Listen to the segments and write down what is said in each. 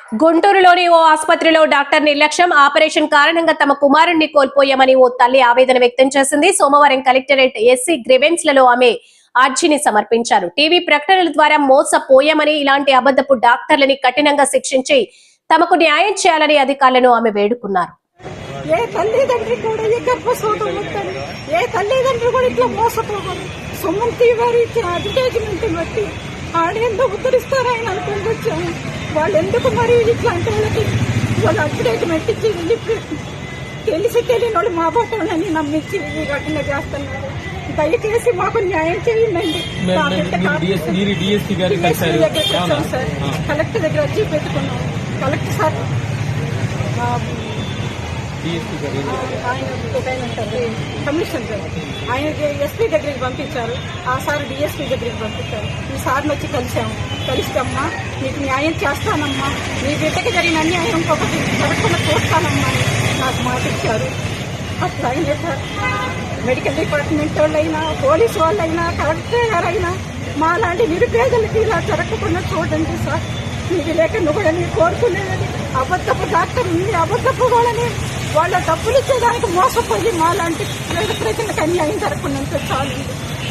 గుంటూరులోని ఓ ఆసుపత్రిలో డాక్టర్ నిర్లక్ష్యం, ఆపరేషన్ కారణంగా తమ కుమారుణ్ణి కోల్పోయామని ఓ తల్లి ఆవేదన వ్యక్తం చేసింది. సోమవారం కలెక్టరేట్ ఎస్సీ గ్రీవెన్స్ లలో ఆమె అర్జీని సమర్పించారు. టీవీ ప్రకటనల ద్వారా మోసపోయామని, ఇలాంటి అబద్ధపు డాక్టర్లని కఠినంగా శిక్షించి తమకు న్యాయం చేయాలని అధికారులను ఆమె వేడుకున్నారు. ఏ తల్లిదండ్రి కూడా ఈ గర్భశోధం వద్దని, ఏ తల్లిదండ్రులు కూడా ఇట్లా మోసపోకూడదు. సుమంతి వారి ఇచ్చిన అడ్వర్టైజ్మెంట్ బట్టి ఆడెందుకు ఉద్ధరిస్తారని అనుకుంటూ వచ్చాము. వాళ్ళు ఎందుకు మరి ఇట్లాంటి వాళ్ళకి వాళ్ళు అడ్వర్టైజ్మెంట్ ఇచ్చి తెలిసి తెలియని వాళ్ళు మా బాటని నమ్మించి ఈ ఘటన చేస్తున్నారు. దయచేసి మాకు న్యాయం చేయండి. కలెక్టర్ దగ్గర వచ్చి పెట్టుకున్నాం. కలెక్టర్ సార్ ఆయన కమిషనర్ గారు ఆయన ఎస్పీ దగ్గరికి పంపించారు. ఆ సార్ డిఎస్పీ దగ్గరికి పంపించారు. ఈ సార్ని వచ్చి కలిసామ్మా నీకు న్యాయం చేస్తానమ్మా, నీ బిడ్డకి జరిగిన అన్యాయం ఇంకొకటి జరగకుండా చూస్తానమ్మా అని నాకు మాట ఇచ్చారు. అట్లా అయినా సార్ మెడికల్ డిపార్ట్మెంట్ వాళ్ళైనా, పోలీసు వాళ్ళైనా, కలెక్టర్ గారైనా మా లాంటి నిరుపేదలకి ఇలా జరగకుండా చూడండి సార్. నీకు లేక నువ్వు కూడా నీ కోరుకునేది అబద్ధపు డాక్టర్ ఉంది, అబద్ధపు వాళ్ళని వాళ్ళ డబ్బులు ఇచ్చేదానికి మోసపోయి మా లాంటి ప్రజలకు అన్యాయం జరగకుండా చాలు.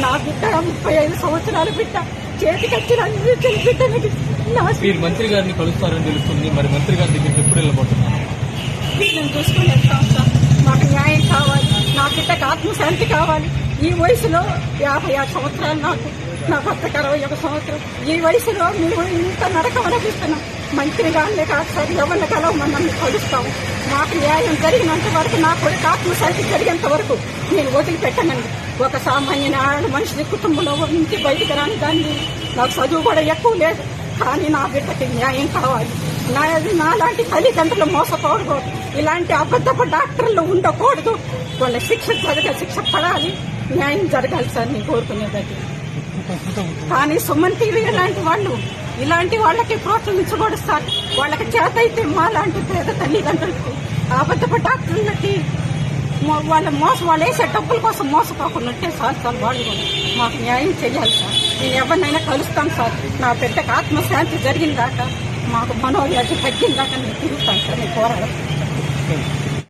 నా బిడ్డ 35 సంవత్సరాల బిడ్డ చేతికొచ్చిన బిడ్డకి మంత్రి గారిని కలుస్తారని తెలుస్తుంది. మరి మంత్రి గారి దగ్గరికి ఎప్పుడు వెళ్ళబోతున్నారు? నేను చూసుకుని వెళ్తాం సార్. మాకు న్యాయం కావాలి, నా బిడ్డకు ఆత్మశాంతి కావాలి. ఈ వయసులో 56 సంవత్సరాలు నా భర్తకు 61 సంవత్సరం. ఈ వయసులో మేము ఇంత నరకం అనిపిస్తున్నాం. మంత్రి గారినే కాదు సార్, ఎవరిని కలవమని కలుస్తాము. మాకు న్యాయం జరిగినంత వరకు, నా కొడుకు ఆత్మశాంతి జరిగేంత వరకు నేను వదిలిపెట్టనండి. ఒక సామాన్య మనిషి కుటుంబంలో నుంచి బయటకు రాని దాన్ని, నాకు చదువు కూడా ఎక్కువ లేదు, కానీ నా బిడ్డకి న్యాయం కావాలి. నాలాంటి తల్లిదండ్రులు మోసపోకూడదు, ఇలాంటి అబద్ధపు డాక్టర్లు ఉండకూడదు. వాళ్ళ శిక్ష పడాలి, న్యాయం జరగాలి సార్ నేను కోరుకునేది. కానీ సుమన్ టీవీ ఇలాంటి వాళ్ళకి ప్రోత్సహించకూడదు సార్. వాళ్ళకి చేత అయితే మా లాంటి పేద తల్లిదండ్రులకి, అబద్ధపు డాక్టర్లకి వాళ్ళు వేసే డబ్బుల కోసం మోసపోకుండా సార్ వాళ్ళు కూడా మాకు న్యాయం చేయాలి సార్. నేను ఎవరినైనా కలుస్తాను సార్. నా బిడ్డకు ఆత్మశాంతి జరిగిన దాకా, మాకు మనోవ్యాధి తగ్గిన దాకా నేను తిరుగుతాను సార్. నేను పోరాడతాను.